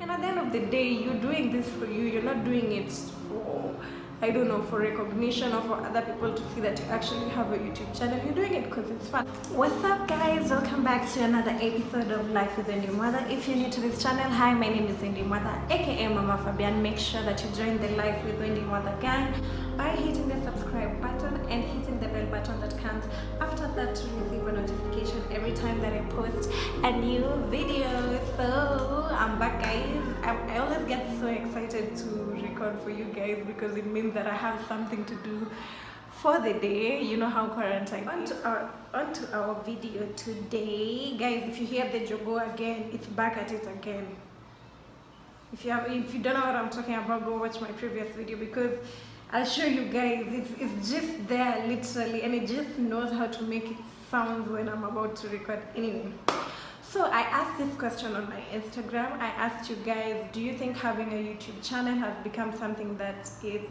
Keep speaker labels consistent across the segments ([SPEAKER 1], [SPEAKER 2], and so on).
[SPEAKER 1] And at the end of the day, you're doing this for you. You're not doing it for, I don't know, for recognition or for other people to see that you actually have a YouTube channel. You're doing it because it's fun. What's up, guys? Welcome back to another episode of Life with Indie Mother. If you're new to this channel, hi, my name is Indie Mother, aka Mama Fabian. Make sure that you join the Life with Indie Mother gang by hitting the subscribe button and hitting the bell button that comes after that to receive a notification every time that I post a new video. So I'm back, guys. I always get so excited to record for you guys because it means that I have something to do for the day. You know how quarantine. Onto our video today, guys. If you hear the jogo again, it's back at it again. If you don't know what I'm talking about, go watch my previous video because I'll show you guys. It's just there literally, and it just knows how to make it sound when I'm about to record. Anyway, so I asked this question on my Instagram. I asked you guys, do you think having a YouTube channel has become something that is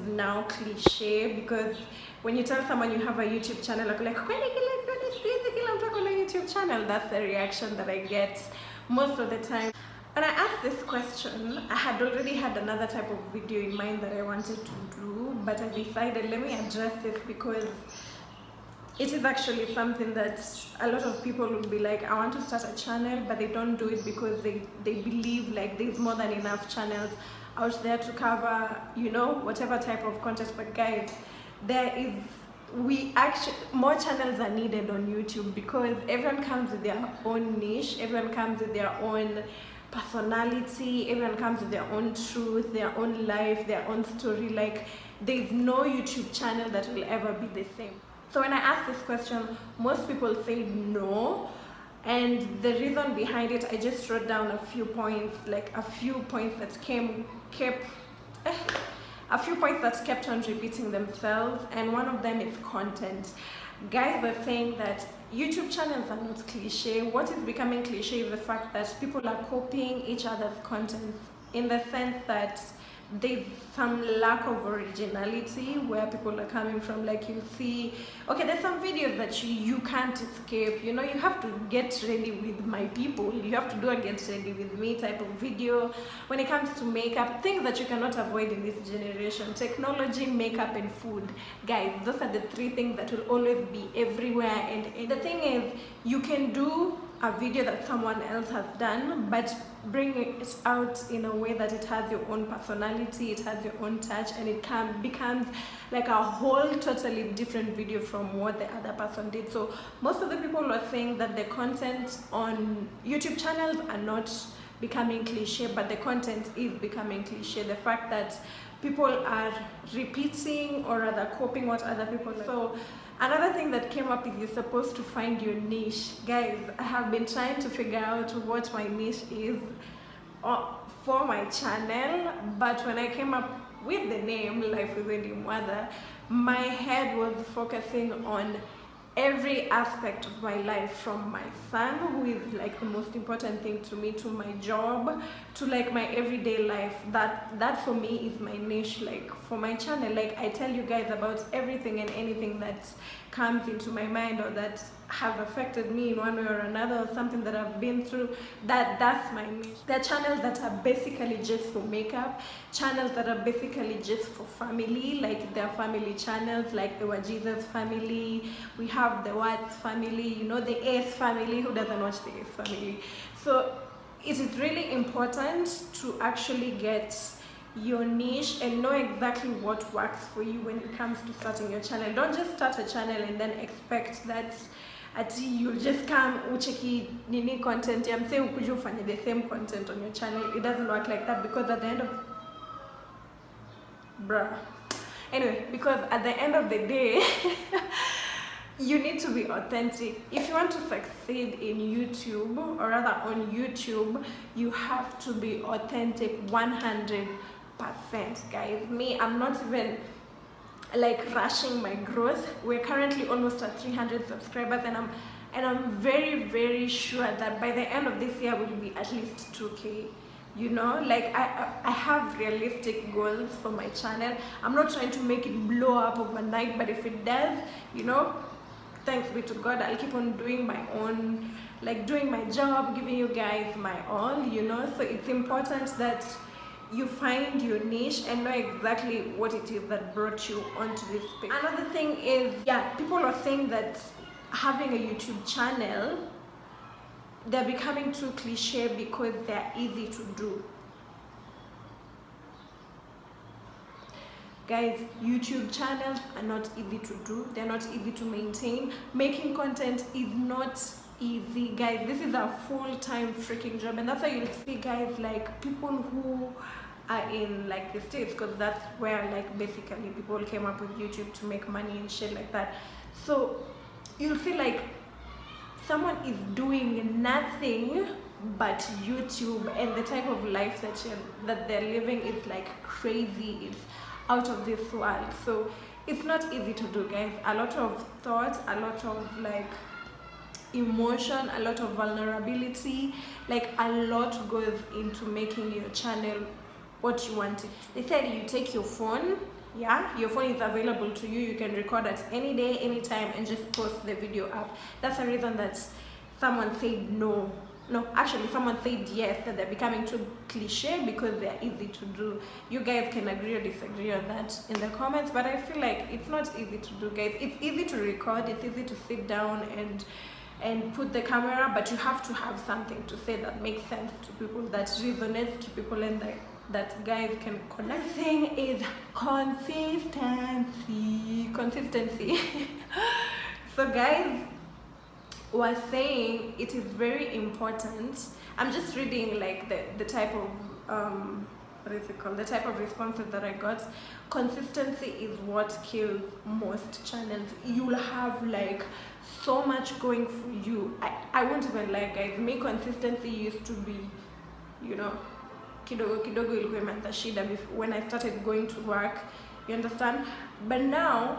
[SPEAKER 1] now cliche? Because when you tell someone you have a YouTube channel, like I'm talking on a YouTube channel, that's the reaction that I get most of the time. When I asked this question, I had already had another type of video in mind that I wanted to do, but I decided let me address this because it is actually something that a lot of people will be like, I want to start a channel, but they don't do it because they believe like there's more than enough channels out there to cover, you know, whatever type of content. But guys, more channels are needed on YouTube because everyone comes with their own niche, everyone comes with their own personality, everyone comes with their own truth, their own life, their own story. Like there's no YouTube channel that will ever be the same. So when I asked this question, most people said no, and the reason behind it, I just wrote down a few points that kept on repeating themselves, and one of them is content. Guys are saying that YouTube channels are not cliche. What is becoming cliche is the fact that people are copying each other's content, in the sense that there's some lack of originality where people are coming from. Like you see, okay, there's some videos that you can't escape, you know, you have to get ready with my people, you have to do a get ready with me type of video. When it comes to makeup, things that you cannot avoid in this generation: technology, makeup, and food. Guys, those are the three things that will always be everywhere. And the thing is, you can do a video that someone else has done, but bring it out in a way that it has your own personality, it has your own touch, and it becomes like a whole totally different video from what the other person did. So most of the people are saying that the content on YouTube channels are not becoming cliche, but the content is becoming cliche. The fact that people are repeating or rather copying what other people do. So another thing that came up is you're supposed to find your niche. Guys, I have been trying to figure out what my niche is for my channel, but when I came up with the name Life with Indie Mother, my head was focusing on every aspect of my life, from my son, who is like the most important thing to me, to my job, to like my everyday life. That for me is my niche. Like for my channel, like I tell you guys about everything and anything that comes into my mind or that have affected me in one way or another, or something that I've been through. That's my niche. There are channels that are basically just for makeup, channels that are basically just for family, like their family channels, like the Jesus family, we have the Watts family, you know, the Ace family. Who doesn't watch the Ace family? So it is really important to actually get your niche and know exactly what works for you when it comes to starting your channel. Don't just start a channel and then expect that you'll just come ucheki nini content ya mse ukuje ufanye the same content on your channel. It doesn't work like that, because at the end of the day you need to be authentic. If you want to succeed in YouTube, or rather on YouTube, you have to be authentic 100%, guys. Me, I'm not even like rushing my growth. We're currently almost at 300 subscribers, and I'm very, very sure that by the end of this year we'll be at least 2K. You know, like I have realistic goals for my channel. I'm not trying to make it blow up overnight, but if it does, you know, thanks be to God, I'll keep on doing my own, like doing my job, giving you guys my all, you know. So it's important that you find your niche and know exactly what it is that brought you onto this page. Another thing is, yeah, people are saying that having a YouTube channel, they're becoming too cliche because they're easy to do. Guys, YouTube channels are not easy to do. They're not easy to maintain. Making content is not easy, guys. This is a full-time freaking job, and that's why you'll see, guys, like people who are in like the States, because that's where like basically people came up with YouTube to make money and shit like that. So you'll see like someone is doing nothing but YouTube, and the type of life that they're living is like crazy. It's out of this world. So it's not easy to do, guys. A lot of thought, a lot of like emotion, a lot of vulnerability, like a lot goes into making your channel what you want it. They said you take your phone, yeah, your phone is available to you, you can record at any day, anytime, and just post the video up. That's the reason that someone said no, actually someone said yes, that they're becoming too cliche because they're easy to do. You guys can agree or disagree on that in the comments, but I feel like it's not easy to do, guys. It's easy to record, it's easy to sit down and put the camera, but you have to have something to say that makes sense to people, that resonates to people, and that guys can connect. Thing is consistency. So guys was saying it is very important. I'm just reading like the type of what is it called, the type of responses that I got. Consistency is what kills most channels. You'll have like so much going for you. I won't even lie, guys, me consistency used to be, you know, kidogo kidogo ilikuwa imeanza shida when I started going to work, you understand? But now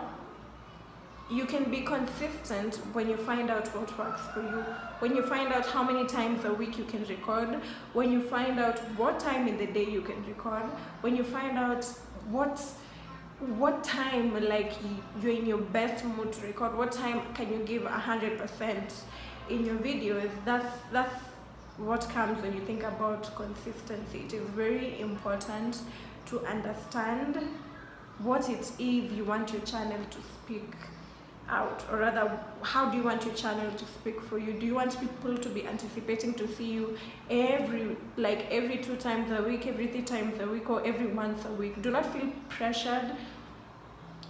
[SPEAKER 1] you can be consistent when you find out what works for you, when you find out how many times a week you can record, when you find out what time in the day you can record, when you find out what time like you're in your best mood to record, what time can you give 100% in your videos. That's what comes when you think about consistency. It is very important to understand what it is you want your channel to speak out, or rather, how do you want your channel to speak for you? Do you want people to be anticipating to see you every 2 times a week, every 3 times a week, or every once a week? Do not feel pressured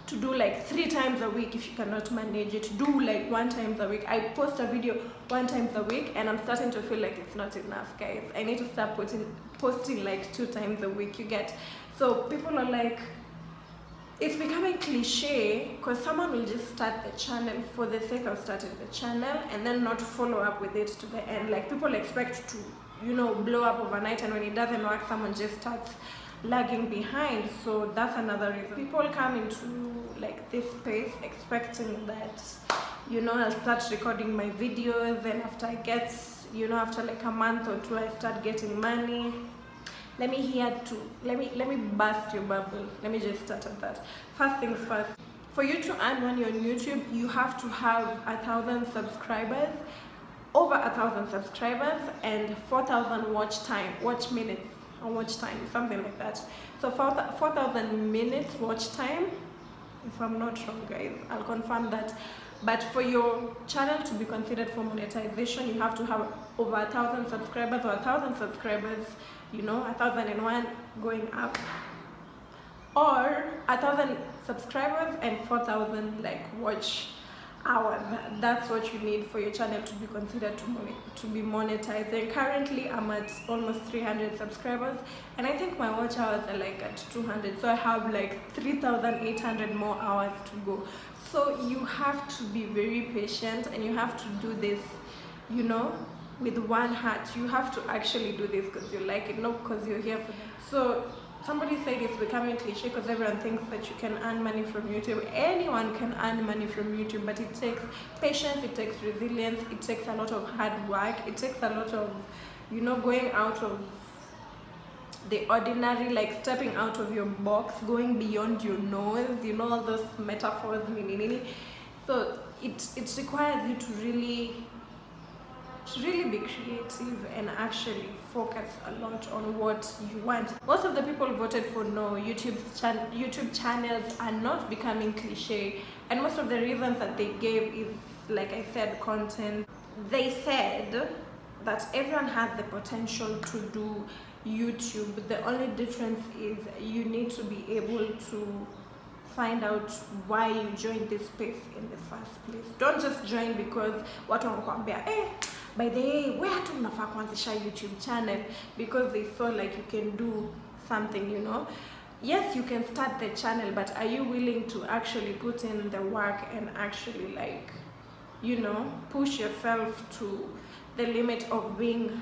[SPEAKER 1] to do like 3 times a week if you cannot manage it. Do like 1 time a week. I post a video 1 time a week and I'm starting to feel like it's not enough, guys. I need to start posting like 2 times a week, you get? So people are like, it's becoming cliche because someone will just start the channel for the sake of starting the channel and then not follow up with it to the end. Like people expect to, you know, blow up overnight, and when it doesn't work, someone just starts lagging behind. So that's another reason people come into like this space expecting that, you know, I'll start recording my videos, and after I get, you know, after like a month or 2, I start getting money. Let me burst your bubble. Let me just start at that. First things first, for you to earn money on YouTube, you have to have 1,000 subscribers, over 1,000 subscribers, and 4,000 watch minutes, or watch time, something like that. So 4,000 minutes watch time, if I'm not wrong, guys, I'll confirm that. But for your channel to be considered for monetization, you have to have over 1,000 subscribers, or 1,000 subscribers, you know, 1,001 going up, or 1,000 subscribers and 4,000 like watch hours. That's what you need for your channel to be considered to be monetizing. Currently I'm at almost 300 subscribers, and I think my watch hours are like at 200, so I have like 3,800 more hours to go. So you have to be very patient, and you have to do this, you know, with one heart. You have to actually do this because you like it, not because you're here for them. So somebody said it's becoming cliche because everyone thinks that you can earn money from YouTube. Anyone can earn money from YouTube, but it takes patience, it takes resilience, it takes a lot of hard work, it takes a lot of, you know, going out of the ordinary, like stepping out of your box, going beyond your nose, you know, all those metaphors. So it requires you to really be creative and actually focus a lot on what you want. Most of the people voted for no. YouTube channels are not becoming cliche, and most of the reasons that they gave is, like I said, content. They said that everyone has the potential to do YouTube. The only difference is you need to be able to find out why you joined this space in the first place. Don't just join because watu wanakuambia by the way, where to unafaa kuanzisha YouTube channel, because they feel like you can do something, you know. Yes, you can start the channel, but are you willing to actually put in the work and actually, like, you know, push yourself to the limit of being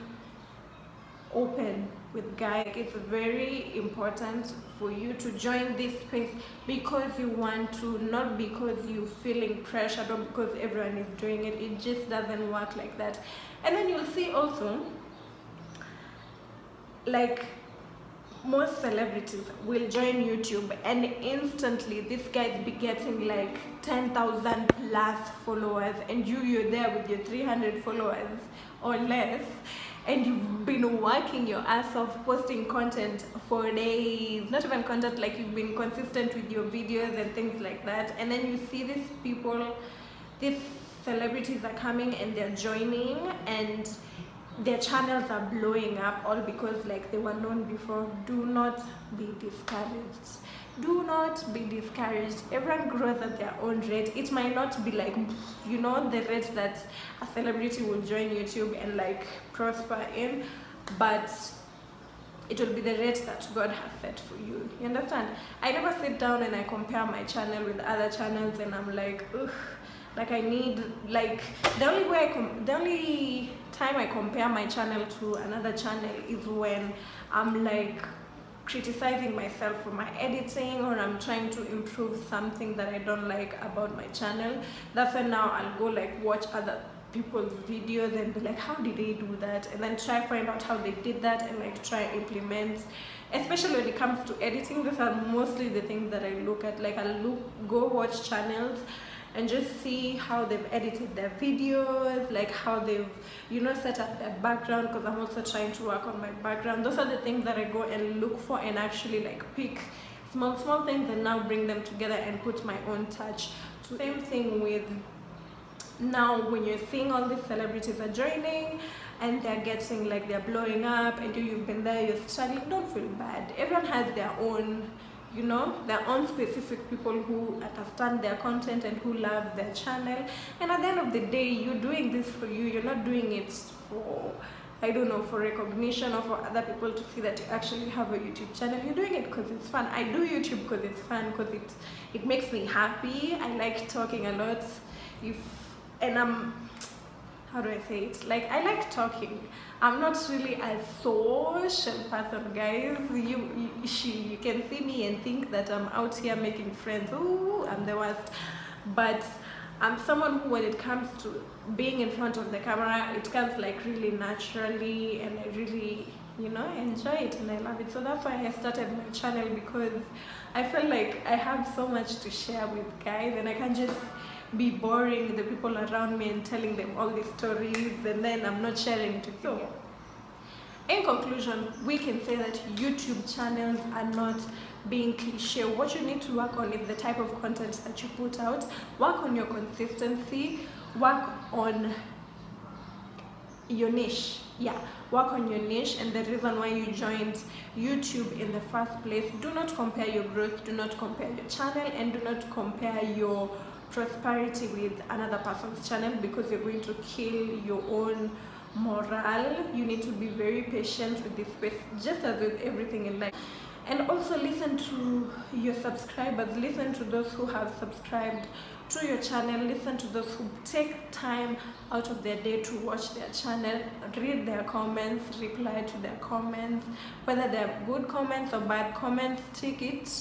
[SPEAKER 1] open with guys? It's very important for you to join this space because you want to, not because you're feeling pressured or because everyone is doing it. It just doesn't work like that. And then you'll see also, like, most celebrities will join YouTube and instantly this guy's be getting like 10,000 plus followers, and you're there with your 300 followers or less, and you've been working your ass off posting content for days, not even content, like you've been consistent with your videos and things like that. And then you see these people, these celebrities are coming and they're joining and their channels are blowing up, all because like they were known before. Do not be discouraged. Do not be discouraged. Everyone grows at their own rate. It might not be like, you know, the rate that a celebrity will join YouTube and like prosper in, but it will be the rate that God has set for you. You understand? I never sit down and I compare my channel with other channels and I'm like, ugh, like I need, like, the only time I compare my channel to another channel is when I'm like criticizing myself for my editing, or I'm trying to improve something that I don't like about my channel. That's when now I'll go like watch other people's videos and be like, how did they do that? And then try find out how they did that and like try implement. Especially when it comes to editing, these are mostly the things that I look at. Like I'll go watch channels and just see how they've edited their videos, like how they've, you know, set up their background, because I'm also trying to work on my background. Those are the things that I go and look for and actually like pick small things and now bring them together and put my own touch. Same thing with now when you're seeing all these celebrities are joining and they're getting like, they're blowing up, and you've been there, you're struggling. Don't feel bad. Everyone has their own, you know, their own specific people who understand their content and who love their channel. And at the end of the day, you're doing this for you. You're not doing it for, I don't know, for recognition or for other people to see that you actually have a YouTube channel. You're doing it because it's fun. I do YouTube because it's fun, because it makes me happy. I like talking a lot. And I'm, how do I say it? Like, I like talking. I'm not really a social person, guys. You can see me and think that I'm out here making friends. Ooh, I'm the worst. But I'm someone who, when it comes to being in front of the camera, it comes like really naturally, and I really, you know, enjoy it and I love it. So that's why I started my channel, because I feel like I have so much to share with guys, and I can just be boring the people around me and telling them all these stories, and then I'm not sharing it with you. In conclusion, we can say that YouTube channels are not being cliche. What you need to work on is the type of content that you put out. Work on your consistency. Work on your niche. Yeah, work on your niche and the reason why you joined YouTube in the first place. Do not compare your growth. Do not compare your channel, and do not compare your prosperity with another person's channel, because you're going to kill your own morale. You need to be very patient with this space, just as with everything in life. And also listen to your subscribers. Listen to those who have subscribed to your channel. Listen to those who take time out of their day to watch their channel. Read their comments, reply to their comments, whether they're good comments or bad comments. Take it,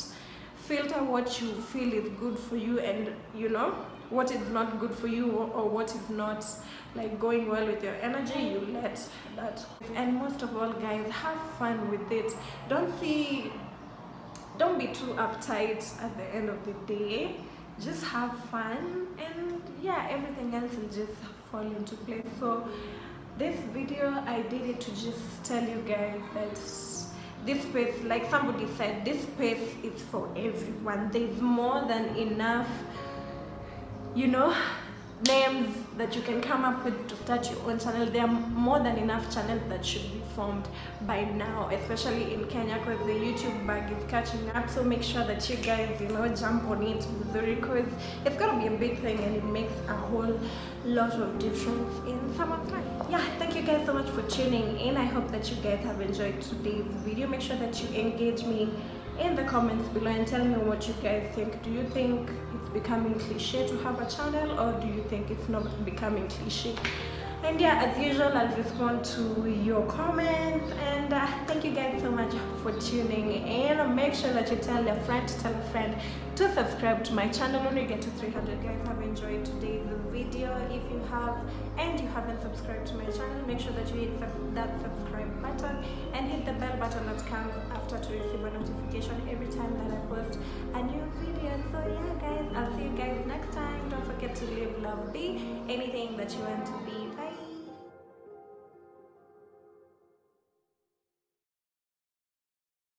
[SPEAKER 1] filter what you feel is good for you, and you know what is not good for you, or what is not like going well with your energy. You let that. And most of all, guys, have fun with it. Don't be too uptight at the end of the day. Just have fun and yeah, everything else will just fall into place. So this video I did it to just tell you guys that this space, like somebody said, this space is for everyone. There's more than enough, you know, names that you can come up with to start your own channel. There are more than enough channels that should be formed by now, especially in Kenya, because the YouTube bag is catching up. So make sure that you guys, you know, jump on it because it's gonna be a big thing and it makes a whole lot of difference in someone's life. Yeah, thank you guys so much for tuning in. I hope that you guys have enjoyed today's video. Make sure that you engage me in the comments below and tell me what you guys think. Do you think it's becoming cliche to have a channel, or do you think it's not becoming cliche? And yeah, as usual, I'll respond to your comments. And thank you guys so much for tuning in. Make sure that you tell a friend to subscribe to my channel when we get to 300. Guys, have enjoyed today's video. If you have and you haven't subscribed to my channel, make sure that you hit that subscribe button and hit the bell button that comes after to receive a notification every time that I post a new video. So yeah guys, I'll see you guys next time. Don't forget to live, love, be anything that you want to be.